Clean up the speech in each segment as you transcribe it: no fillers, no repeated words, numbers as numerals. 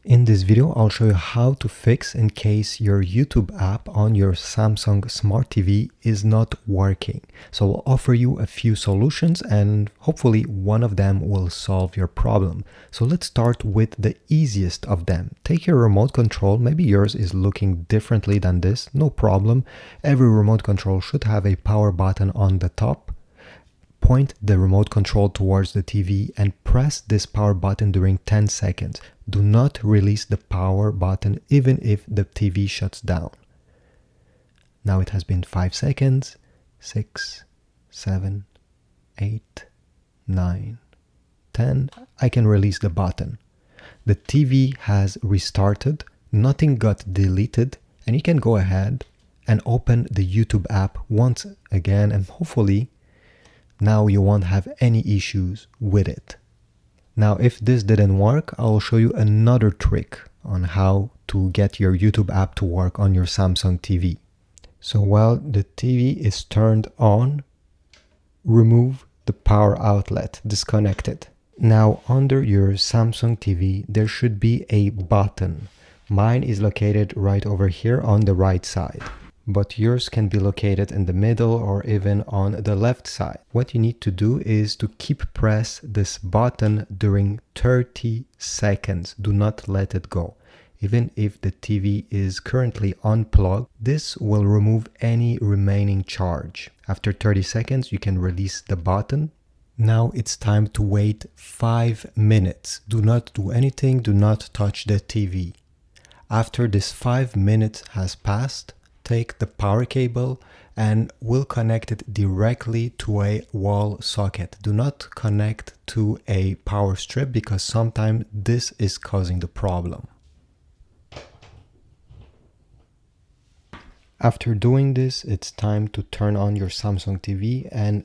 In this video, I'll show you how to fix in case your YouTube app on your Samsung Smart TV is not working. So I'll offer you a few solutions and hopefully one of them will solve your problem. So let's start with the easiest of them. Take your remote control. Maybe yours is looking differently than this. No problem. Every remote control should have a power button on the top. Point the remote control towards the TV and press this power button during 10 seconds. Do not release the power button even if the TV shuts down. Now it has been 5 seconds. 6, 7, 8, 9, 10. I can release the button. The TV has restarted. Nothing got deleted. And you can go ahead and open the YouTube app once again, and hopefully now you won't have any issues with it. Now, if this didn't work, I'll show you another trick on how to get your YouTube app to work on your Samsung TV. So while the TV is turned on, remove the power outlet, disconnect it. Now, under your Samsung TV, there should be a button. Mine is located right over here on the right side, but yours can be located in the middle or even on the left side. What you need to do is to keep press this button during 30 seconds. Do not let it go. Even if the TV is currently unplugged, this will remove any remaining charge. After 30 seconds, you can release the button. Now it's time to wait 5 minutes. Do not do anything. Do not touch the TV. After this 5 minutes has passed, take the power cable and we'll connect it directly to a wall socket. Do not connect to a power strip because sometimes this is causing the problem. After doing this, it's time to turn on your Samsung TV, and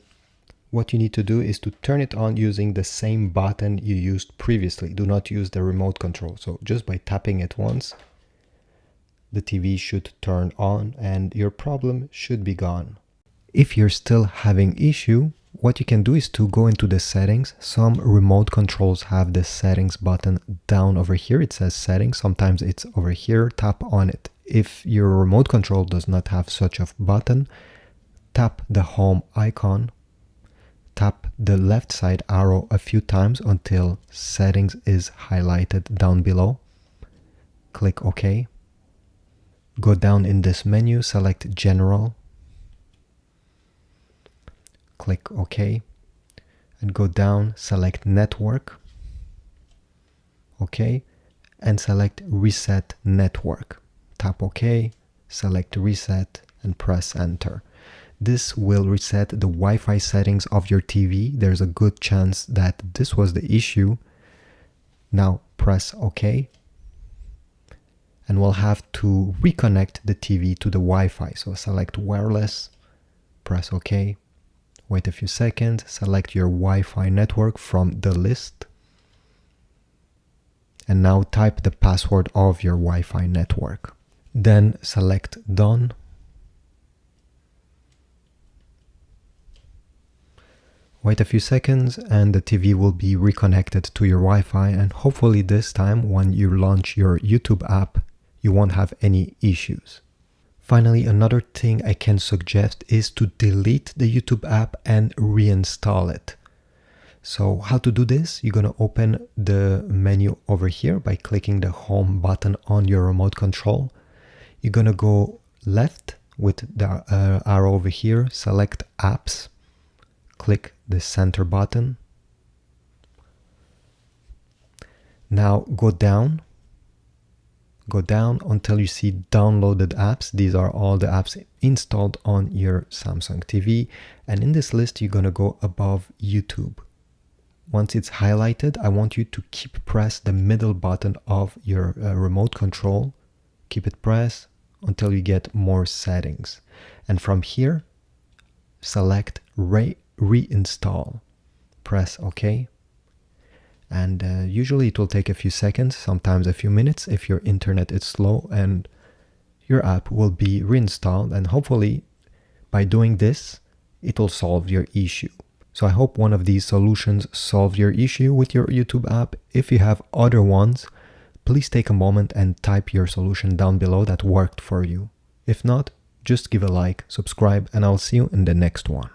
what you need to do is to turn it on using the same button you used previously. Do not use the remote control. So just by tapping it once, the TV should turn on and your problem should be gone. If you're still having issue, what you can do is to go into the settings. Some remote controls have the settings button down over here. It says settings. Sometimes it's over here. Tap on it. If your remote control does not have such a button, tap the home icon. Tap the left side arrow a few times until settings is highlighted down below. Click OK. Go down in this menu, select General, click OK, and go down, select Network, OK, and select Reset Network. Tap OK, select Reset, and press Enter. This will reset the Wi-Fi settings of your TV. There's a good chance that this was the issue. Now press OK. And we'll have to reconnect the TV to the Wi-Fi. So select wireless, press OK, wait a few seconds, select your Wi-Fi network from the list, and now type the password of your Wi-Fi network. Then select Done. Wait a few seconds and the TV will be reconnected to your Wi-Fi, and hopefully this time when you launch your YouTube app, you won't have any issues. Finally, another thing I can suggest is to delete the YouTube app and reinstall it. So how to do this? You're going to open the menu over here by clicking the home button on your remote control. You're going to go left with the arrow over here, select apps, click the center button. Now go down until you see downloaded apps. These are all the apps installed on your Samsung TV. And in this list, you're going to go above YouTube. Once it's highlighted, I want you to keep press the middle button of your remote control. Keep it pressed until you get more settings. And from here, select reinstall. Press OK. And usually it will take a few seconds, sometimes a few minutes if your internet is slow, and your app will be reinstalled, and hopefully by doing this it will solve your issue. So I hope one of these solutions solves your issue with your YouTube app. If you have other ones, please take a moment and type your solution down below that worked for you. If not, just give a like, subscribe, and I'll see you in the next one.